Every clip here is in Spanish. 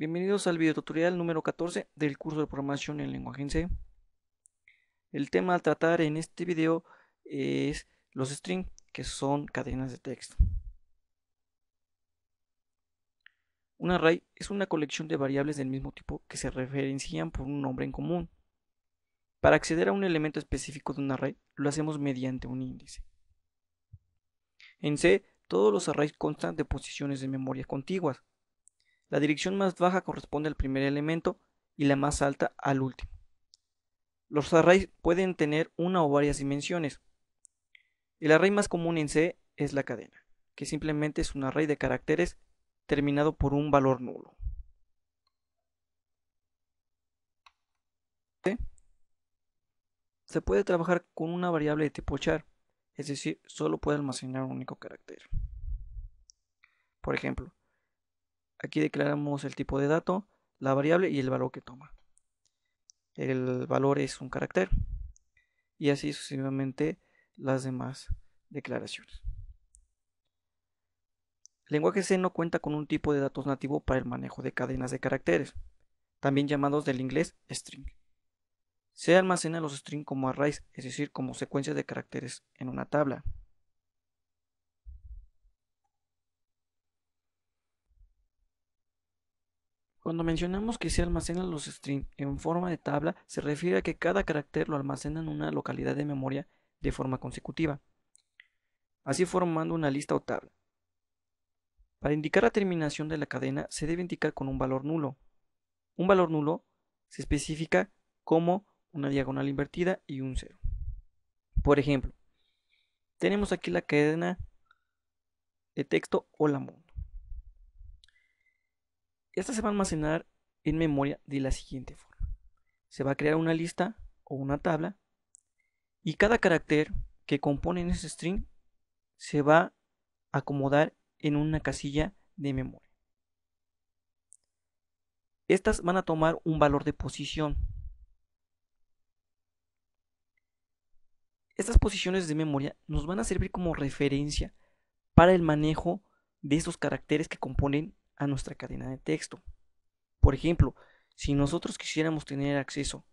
Bienvenidos al video tutorial número 14 del curso de programación en lenguaje en C. El tema a tratar en este video es los strings, que son cadenas de texto. Un array es una colección de variables del mismo tipo que se referencian por un nombre en común. Para acceder a un elemento específico de un array, lo hacemos mediante un índice. En C, todos los arrays constan de posiciones de memoria contiguas. La dirección más baja corresponde al primer elemento y la más alta al último. Los arrays pueden tener una o varias dimensiones. El array más común en C es la cadena, que simplemente es un array de caracteres terminado por un valor nulo. Se puede trabajar con una variable de tipo char, es decir, solo puede almacenar un único carácter. Por ejemplo, aquí declaramos el tipo de dato, la variable y el valor que toma. El valor es un carácter y así sucesivamente las demás declaraciones. El lenguaje C no cuenta con un tipo de datos nativo para el manejo de cadenas de caracteres, también llamados del inglés string. Se almacena los strings como arrays, es decir, como secuencias de caracteres en una tabla. Cuando mencionamos que se almacenan los strings en forma de tabla, se refiere a que cada carácter lo almacena en una localidad de memoria de forma consecutiva, así formando una lista o tabla. Para indicar la terminación de la cadena se debe indicar con un valor nulo. Un valor nulo se especifica como una diagonal invertida y un cero. Por ejemplo, tenemos aquí la cadena de texto Hola Mundo. Esta se va a almacenar en memoria de la siguiente forma. Se va a crear una lista o una tabla y cada carácter que compone en ese string se va a acomodar en una casilla de memoria. Estas van a tomar un valor de posición. Estas posiciones de memoria nos van a servir como referencia para el manejo de estos caracteres que componen a nuestra cadena de texto. Por ejemplo, si nosotros quisiéramos tener acceso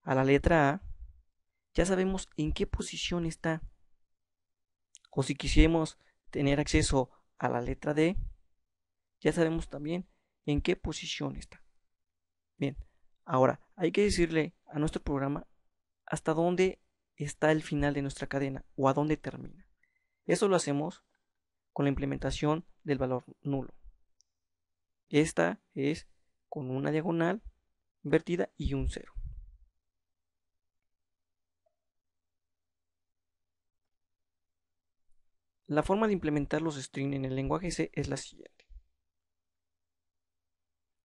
a la letra A, ya sabemos en qué posición está. O si quisiéramos tener acceso a la letra D, ya sabemos también en qué posición está. Bien, ahora hay que decirle a nuestro programa hasta dónde está el final de nuestra cadena o a dónde termina. Eso lo hacemos con la implementación del valor nulo. Esta es con una diagonal invertida y un cero. La forma de implementar los strings en el lenguaje C es la siguiente.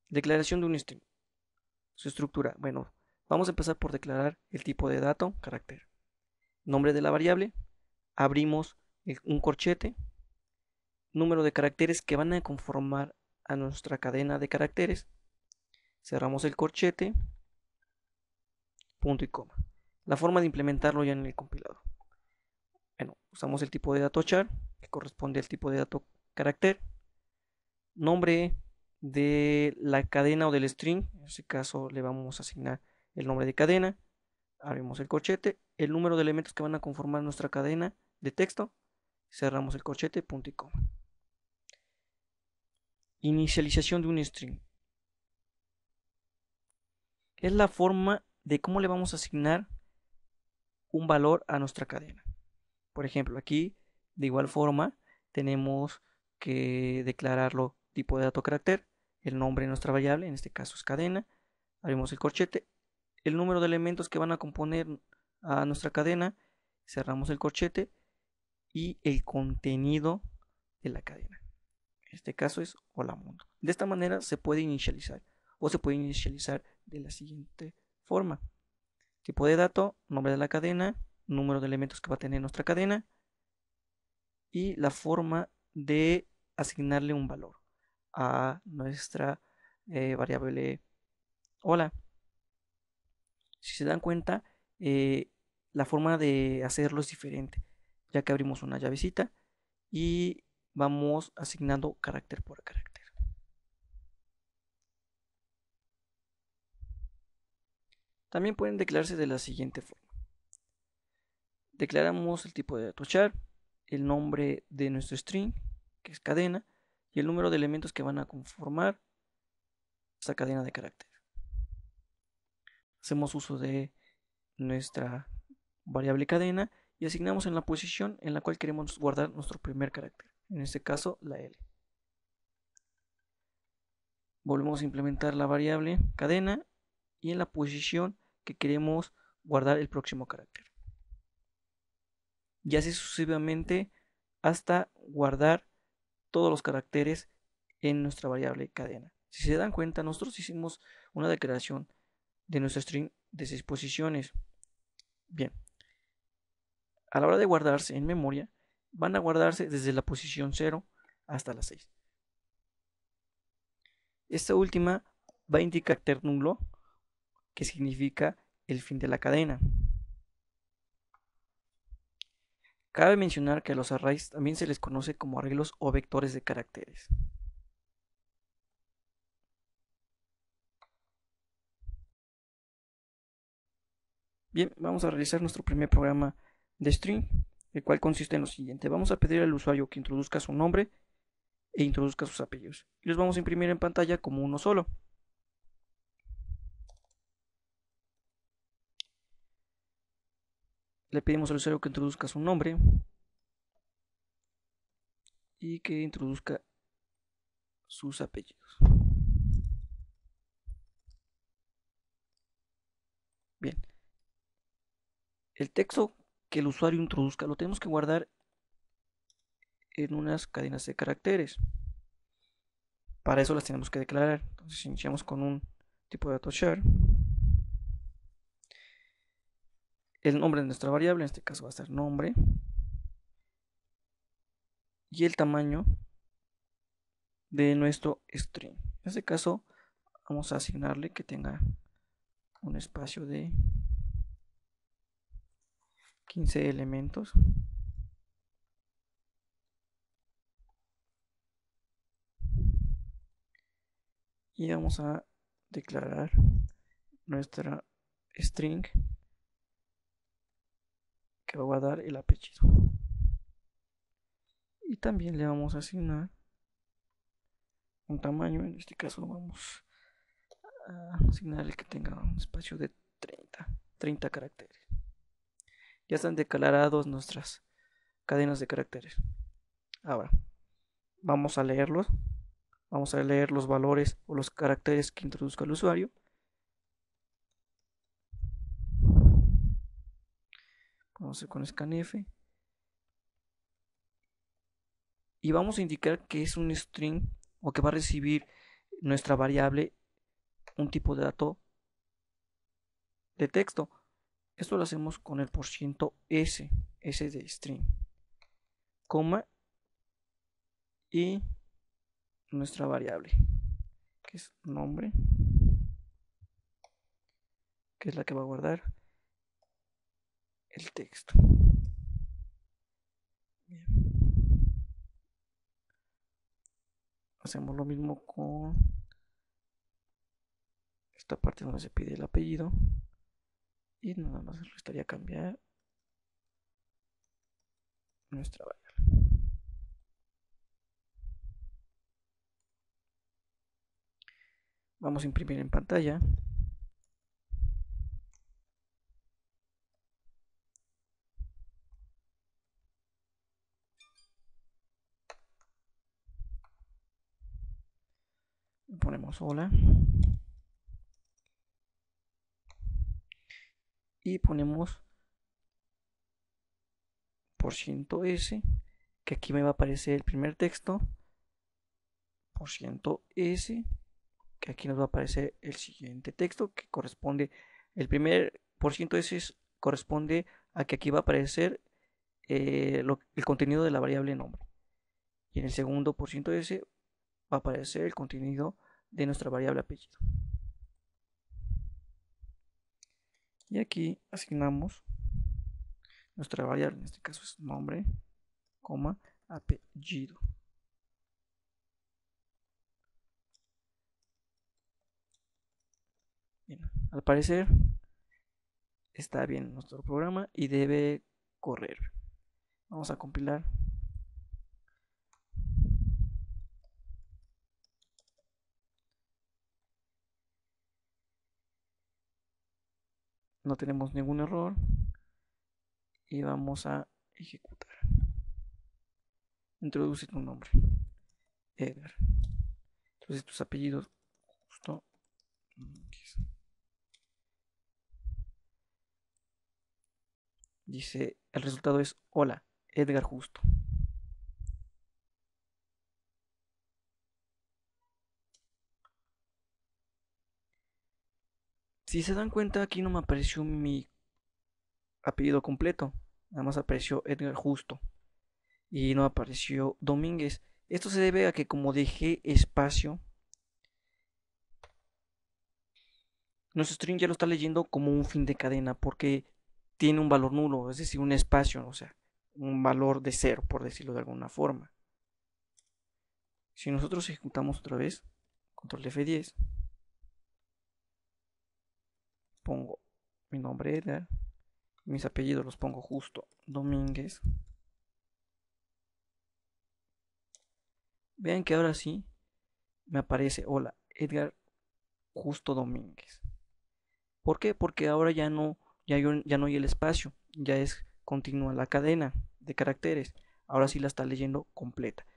Declaración de un string. Su estructura. Bueno, vamos a empezar por declarar el tipo de dato, carácter. Nombre de la variable. Abrimos un corchete. Número de caracteres que van a conformar a nuestra cadena de caracteres. Cerramos el corchete. Punto y coma. La forma de implementarlo ya en el compilador. Bueno, usamos el tipo de dato char, que corresponde al tipo de dato carácter. Nombre de la cadena o del string, en este caso le vamos a asignar el nombre de cadena. Abrimos el corchete, el número de elementos que van a conformar nuestra cadena de texto. Cerramos el corchete, punto y coma. Inicialización de un string. Es la forma de cómo le vamos a asignar un valor a nuestra cadena. Por ejemplo, aquí de igual forma tenemos que declararlo tipo de dato carácter, el nombre de nuestra variable, en este caso es cadena. Abrimos el corchete, el número de elementos que van a componer a nuestra cadena, cerramos el corchete y el contenido de la cadena. En este caso es Hola Mundo. De esta manera se puede inicializar o se puede inicializar de la siguiente forma. Tipo de dato, nombre de la cadena, número de elementos que va a tener nuestra cadena y la forma de asignarle un valor a nuestra variable hola. Si se dan cuenta, la forma de hacerlo es diferente, ya que abrimos una llavecita y vamos asignando carácter por carácter. También pueden declararse de la siguiente forma. Declaramos el tipo de dato char, el nombre de nuestro string, que es cadena, y el número de elementos que van a conformar esa cadena de caracteres. Hacemos uso de nuestra variable cadena y asignamos en la posición en la cual queremos guardar nuestro primer carácter, en este caso la L. Volvemos a implementar la variable cadena y en la posición que queremos guardar el próximo carácter. Y así sucesivamente hasta guardar todos los caracteres en nuestra variable cadena. Si se dan cuenta, nosotros hicimos una declaración de nuestro string de 6 posiciones. Bien, a la hora de guardarse en memoria, van a guardarse desde la posición 0 hasta la 6. Esta última va a indicar carácter nulo, que significa el fin de la cadena. Cabe mencionar que a los arrays también se les conoce como arreglos o vectores de caracteres. Bien, vamos a realizar nuestro primer programa de string, el cual consiste en lo siguiente. Vamos a pedir al usuario que introduzca su nombre e introduzca sus apellidos. Y los vamos a imprimir en pantalla como uno solo. Le pedimos al usuario que introduzca su nombre y que introduzca sus apellidos. Bien, el texto que el usuario introduzca lo tenemos que guardar en unas cadenas de caracteres. Para eso las tenemos que declarar. Entonces iniciamos con un tipo de dato char. El nombre de nuestra variable, en este caso va a ser nombre. Y el tamaño de nuestro string. En este caso vamos a asignarle que tenga un espacio de 15 elementos. Y vamos a declarar nuestra string que va a guardar el apellido. Y también le vamos a asignar un tamaño. En este caso vamos a asignarle que tenga un espacio de 30 caracteres. Ya están declarados nuestras cadenas de caracteres. Ahora vamos a leerlos. Vamos a leer los valores o los caracteres que introduzca el usuario. Vamos a hacer con scanf. Y vamos a indicar que es un string o que va a recibir nuestra variable un tipo de dato de texto. Esto lo hacemos con el %s, s de string, coma y nuestra variable, que es nombre, que es la que va a guardar el texto. Bien. Hacemos lo mismo con esta parte donde se pide el apellido y nada más restaría cambiar nuestra variable. Vamos a imprimir en pantalla. Ponemos hola y ponemos %s, que aquí me va a aparecer el primer texto, %s, que aquí nos va a aparecer el siguiente texto, que corresponde, el primer %s corresponde a que aquí va a aparecer el contenido de la variable nombre, y en el segundo %s va a aparecer el contenido de nuestra variable apellido. Y aquí asignamos nuestra variable, en este caso es nombre, coma, apellido. Bien, al parecer está bien nuestro programa y debe correr. Vamos a compilar. No tenemos ningún error y vamos a ejecutar. Introduce tu nombre, Edgar. Entonces tus apellidos, justo. Dice, el resultado es hola, Edgar Justo. Si se dan cuenta, aquí no me apareció mi apellido completo, nada más apareció Edgar Justo y no apareció Domínguez. Esto se debe a que como dejé espacio, nuestro string ya lo está leyendo como un fin de cadena porque tiene un valor nulo, es decir, un espacio, o sea, un valor de cero, por decirlo de alguna forma. Si nosotros ejecutamos otra vez, control F10, pongo mi nombre Edgar, mis apellidos los pongo Justo Domínguez. Vean que ahora sí me aparece, hola, Edgar Justo Domínguez. ¿Por qué? Porque ahora ya no hay el espacio, ya es continua la cadena de caracteres. Ahora sí la está leyendo completa.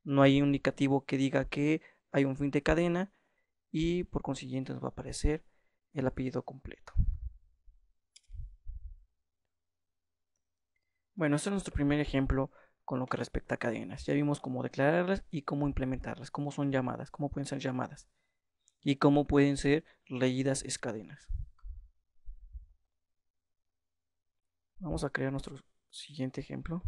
No hay un indicativo que diga que hay un fin de cadena y por consiguiente nos va a aparecer el apellido completo. Bueno, este es nuestro primer ejemplo con lo que respecta a cadenas. Ya vimos cómo declararlas y cómo implementarlas, cómo son llamadas, cómo pueden ser llamadas y cómo pueden ser leídas es cadenas. Vamos a crear nuestro siguiente ejemplo.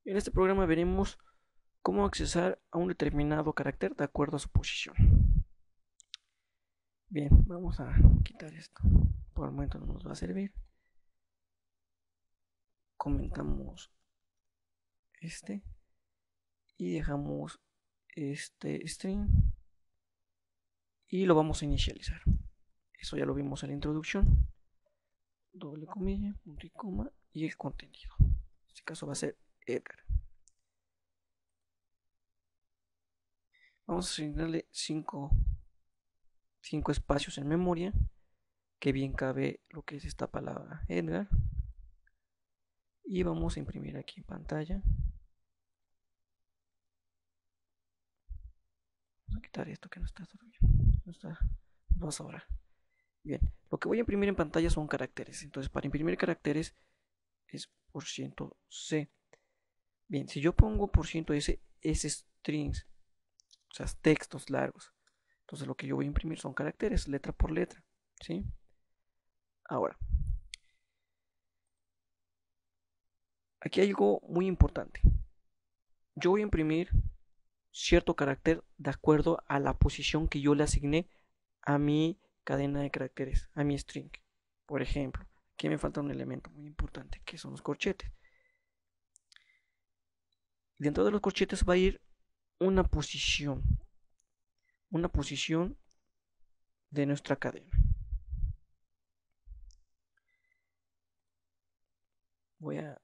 En este programa veremos cómo accesar a un determinado carácter de acuerdo a su posición. Bien, vamos a quitar esto. Por el momento no nos va a servir. Comentamos este y dejamos este string y lo vamos a inicializar. Eso ya lo vimos en la introducción. Doble comilla, punto y coma y el contenido. En este caso va a ser Edgar. Vamos a asignarle 5 espacios en memoria, que bien cabe lo que es esta palabra Edgar. Y vamos a imprimir aquí en pantalla. Vamos a quitar esto que no está bien. No está. Vamos ahora. Bien, lo que voy a imprimir en pantalla son caracteres. Entonces, para imprimir caracteres es %C. Bien, si yo pongo %S, es strings, o sea, textos largos. Entonces, lo que yo voy a imprimir son caracteres, letra por letra. ¿Sí? Ahora, aquí hay algo muy importante. Yo voy a imprimir cierto carácter de acuerdo a la posición que yo le asigné a mi cadena de caracteres, a mi string. Por ejemplo, aquí me falta un elemento muy importante, que son los corchetes. Dentro de los corchetes va a ir una posición de nuestra cadena. Voy a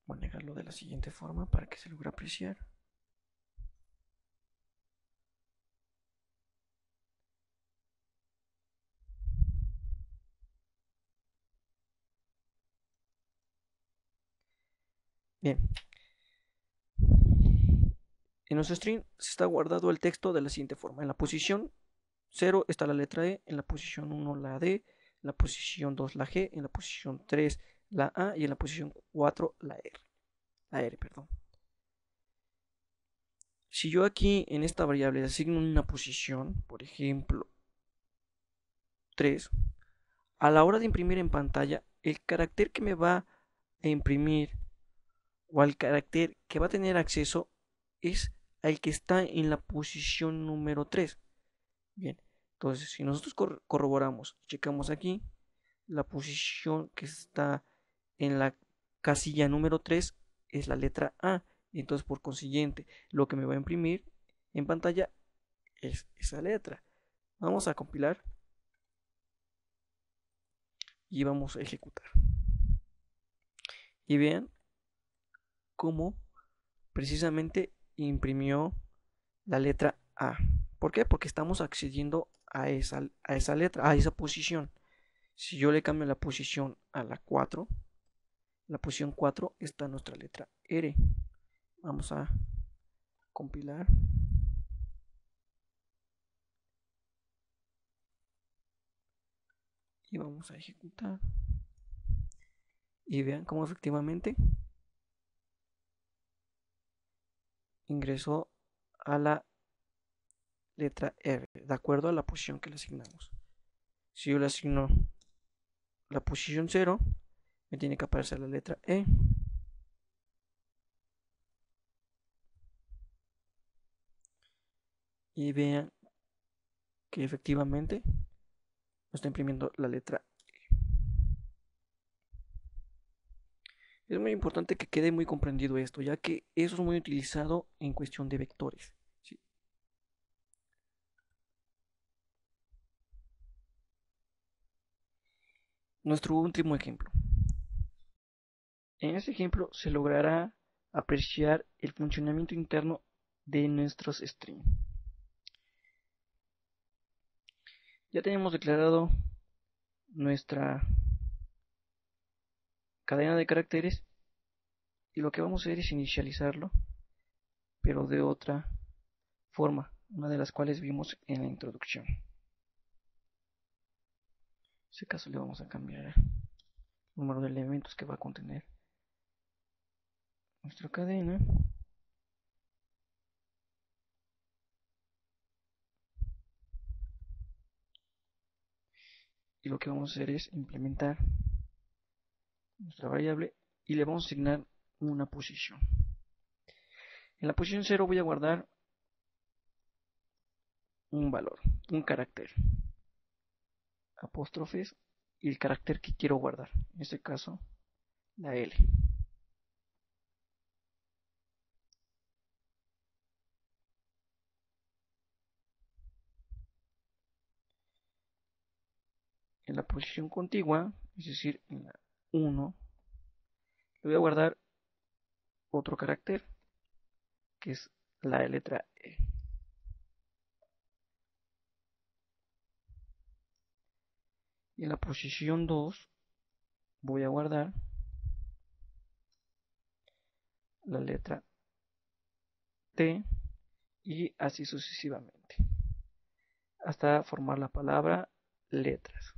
manejarlo de la siguiente forma para que se logre apreciar. Bien. En nuestro string se está guardado el texto de la siguiente forma. En la posición 0 está la letra E, en la posición 1 la D, en la posición 2 la G, en la posición 3 la A y en la posición 4 la R. La R, perdón. Si yo aquí en esta variable le asigno una posición, por ejemplo 3, a la hora de imprimir en pantalla, el carácter que me va a imprimir o al carácter que va a tener acceso es al que está en la posición número 3. Bien, entonces si nosotros corroboramos, checamos aquí, la posición que está en la casilla número 3 es la letra A Y entonces, por consiguiente, lo que me va a imprimir en pantalla es esa letra. Vamos a compilar y vamos a ejecutar. Y vean cómo precisamente imprimió la letra A. ¿Por qué? Porque estamos accediendo a esa letra, a esa posición. Si yo le cambio la posición a la 4, la posición 4 está nuestra letra R. Vamos a compilar. Y vamos a ejecutar. Y vean cómo efectivamente ingresó a la letra R, de acuerdo a la posición que le asignamos. Si yo le asigno la posición 0, me tiene que aparecer la letra E. Y vean que efectivamente está imprimiendo la letra E. Es muy importante que quede muy comprendido esto, ya que eso es muy utilizado en cuestión de vectores. ¿Sí? Nuestro último ejemplo. En este ejemplo se logrará apreciar el funcionamiento interno de nuestros strings. Ya tenemos declarado nuestra cadena de caracteres y lo que vamos a hacer es inicializarlo, pero de otra forma, una de las cuales vimos en la introducción. En este caso le vamos a cambiar el número de elementos que va a contener nuestra cadena. Y lo que vamos a hacer es implementar nuestra variable y le vamos a asignar una posición. En la posición 0 voy a guardar un valor, un carácter, apóstrofes y el carácter que quiero guardar, en este caso la L. En la posición contigua, es decir, en la 1, le voy a guardar otro carácter que es la letra E. Y en la posición 2 voy a guardar la letra T y así sucesivamente hasta formar la palabra letras.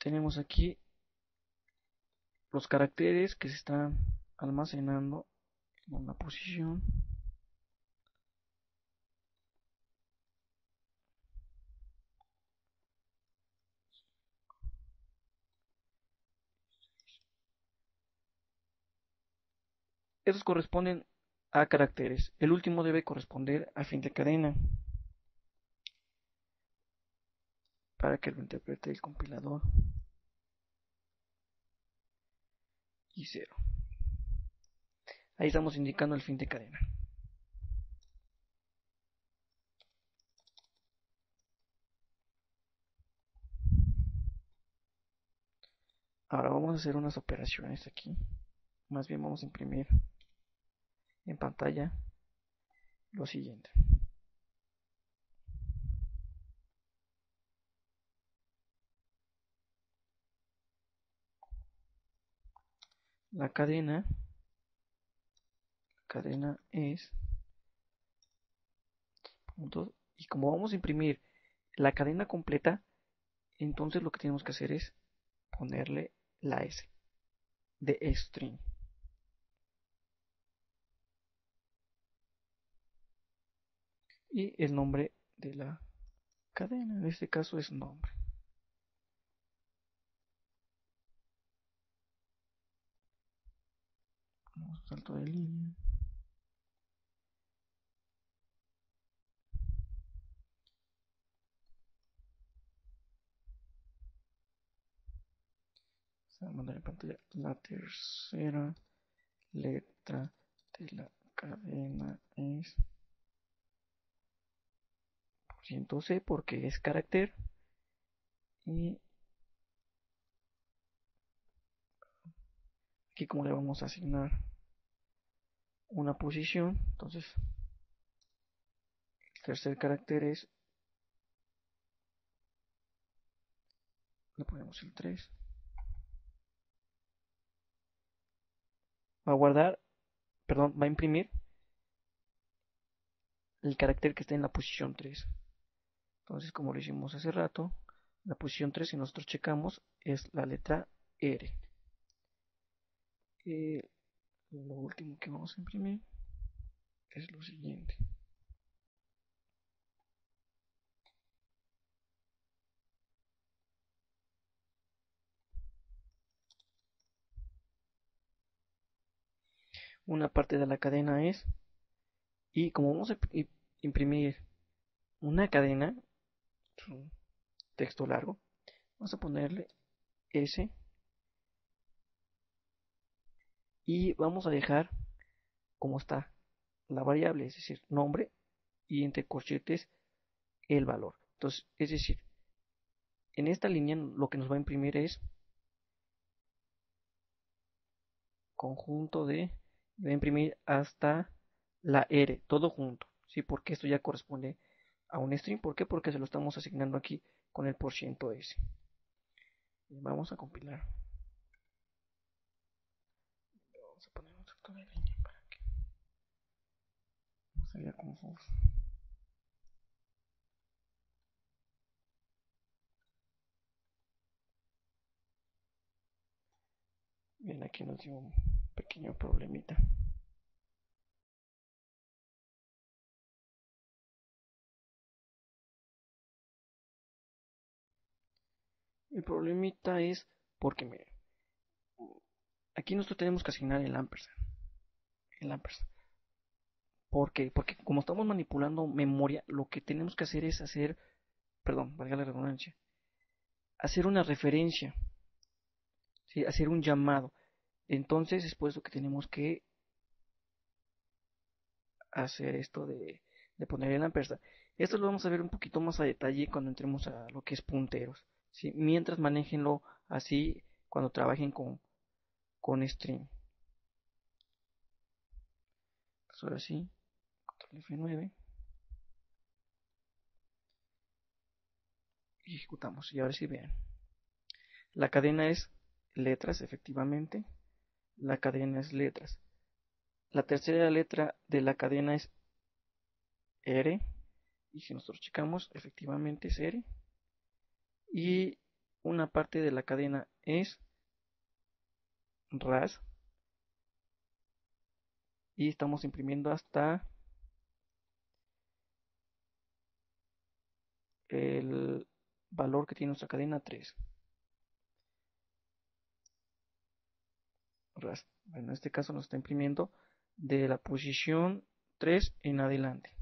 Tenemos aquí los caracteres que se están almacenando en una posición. Estos corresponden a caracteres. El último debe corresponder a fin de cadena para que lo interprete el compilador. Y 0. Ahí estamos indicando el fin de cadena. Ahora vamos a hacer unas operaciones aquí. Más bien vamos a imprimir en pantalla lo siguiente. La cadena es puntos, y como vamos a imprimir la cadena completa, entonces lo que tenemos que hacer es ponerle la S de string. Y el nombre de la cadena, en este caso es nombre. ponemos salto de línea. Se va a mandar en pantalla la tercera letra de la cadena es %C porque es carácter. Y aquí como le vamos a asignar una posición, entonces el tercer carácter es, le ponemos el 3. Va a guardar, perdón, va a imprimir el carácter que está en la posición 3. Entonces, como lo hicimos hace rato, la posición 3, si nosotros checamos, es la letra R. Lo último que vamos a imprimir es lo siguiente. Una parte de la cadena es, y como vamos a imprimir una cadena, un texto largo, vamos a ponerle S y vamos a dejar como está la variable, es decir, nombre y entre corchetes el valor. Entonces, es decir, en esta línea lo que nos va a imprimir es conjunto de, va a imprimir hasta la R, todo junto, ¿sí? Porque esto ya corresponde a un string. ¿Por qué? Porque se lo estamos asignando aquí con el %S. Vamos a compilar. Vamos a poner un salto de línea para que no se vea confuso. Bien, aquí nos dio un pequeño problemita. El problemita es porque, mire, aquí nosotros tenemos que asignar el ampersand. El ampersand. ¿Por qué? Porque como estamos manipulando memoria, lo que tenemos que hacer es hacer, perdón, valga la redundancia, hacer una referencia, ¿sí? Hacer un llamado. Entonces es por eso que tenemos que hacer esto de poner el ampersand. Esto lo vamos a ver un poquito más a detalle cuando entremos a lo que es punteros, ¿sí? Mientras manéjenlo así cuando trabajen con string. Pues ahora sí, control F9 y ejecutamos. Y ahora sí vean, la cadena es letras, efectivamente. La cadena es letras. La tercera letra de la cadena es R. Y si nosotros checamos, efectivamente es R. Y una parte de la cadena es RAS. Y estamos imprimiendo hasta el valor que tiene nuestra cadena 3. RAS. Bueno, en este caso nos está imprimiendo de la posición 3 en adelante.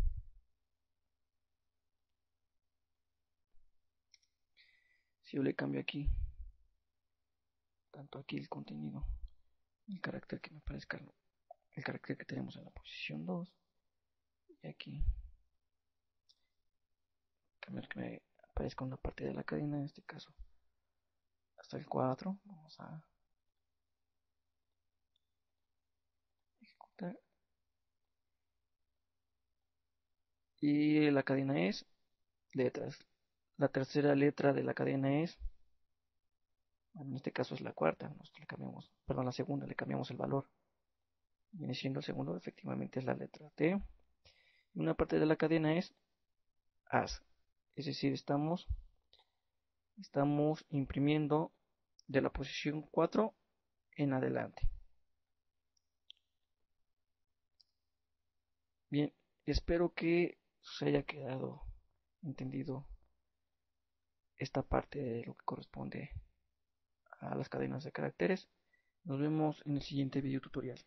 Si yo le cambio aquí, tanto aquí el contenido, el carácter que me parezca, el carácter que tenemos en la posición 2, y aquí cambiar que me aparezca una parte de la cadena, en este caso hasta el 4. Vamos a ejecutar. Y la cadena es letras. La tercera letra de la cadena es, en este caso es la cuarta, nosotros le cambiamos, perdón, la segunda, le cambiamos el valor. Viene siendo el segundo, efectivamente es la letra T. Y una parte de la cadena es AS. Es decir, estamos imprimiendo de la posición 4 en adelante. Bien, espero que se haya quedado entendido esta parte de lo que corresponde a las cadenas de caracteres. Nos vemos en el siguiente video tutorial.